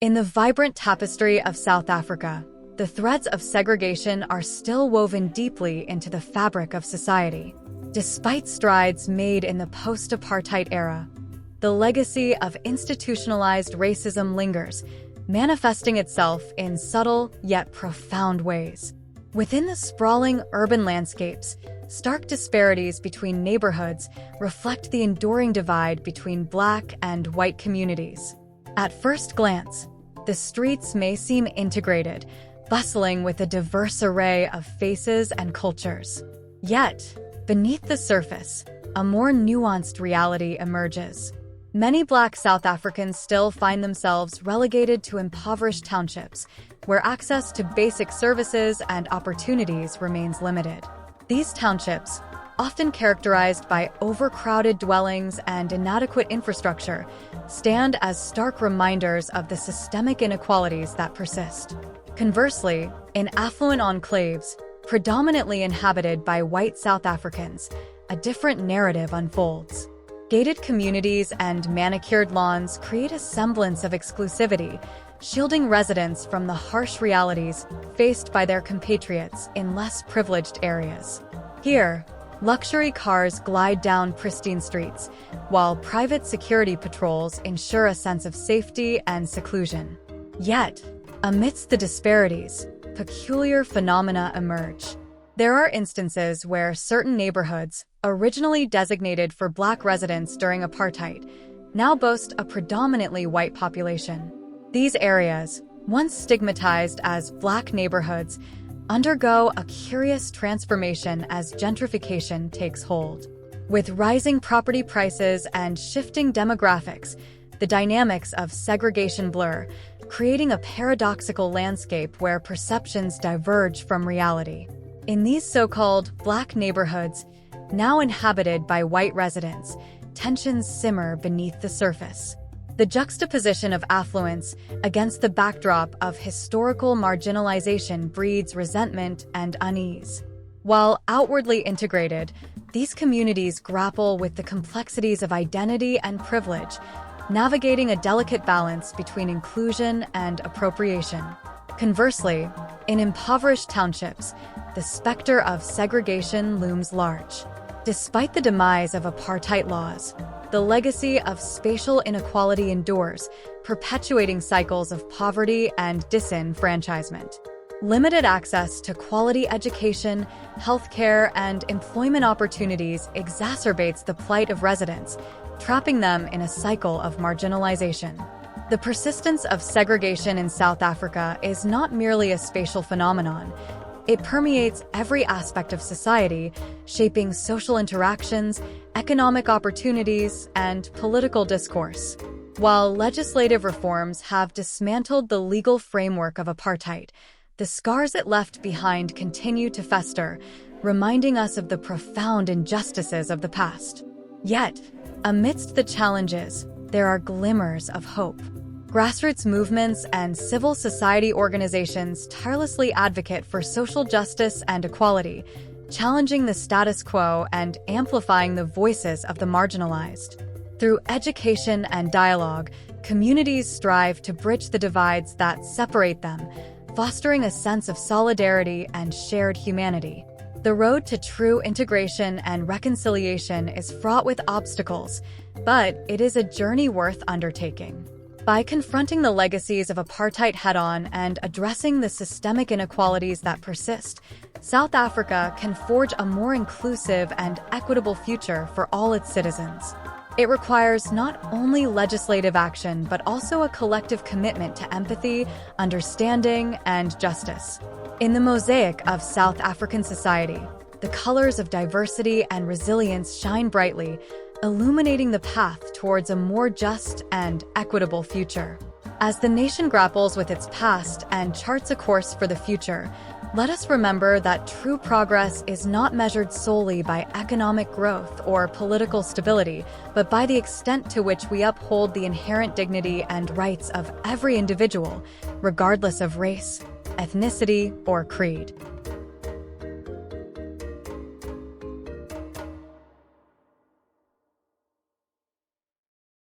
In the vibrant tapestry of South Africa, the threads of segregation are still woven deeply into the fabric of society. Despite strides made in the post-apartheid era, the legacy of institutionalized racism lingers, manifesting itself in subtle yet profound ways. Within the sprawling urban landscapes, stark disparities between neighborhoods reflect the enduring divide between Black and white communities. At first glance, the streets may seem integrated, bustling with a diverse array of faces and cultures. Yet, beneath the surface, a more nuanced reality emerges. Many Black South Africans still find themselves relegated to impoverished townships, where access to basic services and opportunities remains limited. These townships, often characterized by overcrowded dwellings and inadequate infrastructure, stand as stark reminders of the systemic inequalities that persist. Conversely, in affluent enclaves, predominantly inhabited by white South Africans, a different narrative unfolds. Gated communities and manicured lawns create a semblance of exclusivity, shielding residents from the harsh realities faced by their compatriots in less privileged areas. Here, luxury cars glide down pristine streets, while private security patrols ensure a sense of safety and seclusion. Yet, amidst the disparities, peculiar phenomena emerge. There are instances where certain neighborhoods, originally designated for Black residents during apartheid, now boast a predominantly white population. These areas, once stigmatized as Black neighborhoods, undergo a curious transformation as gentrification takes hold. With rising property prices and shifting demographics, the dynamics of segregation blur, creating a paradoxical landscape where perceptions diverge from reality. In these so-called Black neighborhoods, now inhabited by white residents, tensions simmer beneath the surface. The juxtaposition of affluence against the backdrop of historical marginalization breeds resentment and unease. While outwardly integrated, these communities grapple with the complexities of identity and privilege, navigating a delicate balance between inclusion and appropriation. Conversely, in impoverished townships, the specter of segregation looms large. Despite the demise of apartheid laws, the legacy of spatial inequality endures, perpetuating cycles of poverty and disenfranchisement. Limited access to quality education, healthcare, and employment opportunities exacerbates the plight of residents, trapping them in a cycle of marginalization. The persistence of segregation in South Africa is not merely a spatial phenomenon. It permeates every aspect of society, shaping social interactions, economic opportunities, and political discourse. While legislative reforms have dismantled the legal framework of apartheid, the scars it left behind continue to fester, reminding us of the profound injustices of the past. Yet, amidst the challenges, there are glimmers of hope. Grassroots movements and civil society organizations tirelessly advocate for social justice and equality, challenging the status quo and amplifying the voices of the marginalized. Through education and dialogue, communities strive to bridge the divides that separate them, fostering a sense of solidarity and shared humanity. The road to true integration and reconciliation is fraught with obstacles, but it is a journey worth undertaking. By confronting the legacies of apartheid head-on and addressing the systemic inequalities that persist, South Africa can forge a more inclusive and equitable future for all its citizens. It requires not only legislative action, but also a collective commitment to empathy, understanding, and justice. In the mosaic of South African society, the colors of diversity and resilience shine brightly, illuminating the path towards a more just and equitable future. As the nation grapples with its past and charts a course for the future, let us remember that true progress is not measured solely by economic growth or political stability, but by the extent to which we uphold the inherent dignity and rights of every individual, regardless of race, ethnicity, or creed.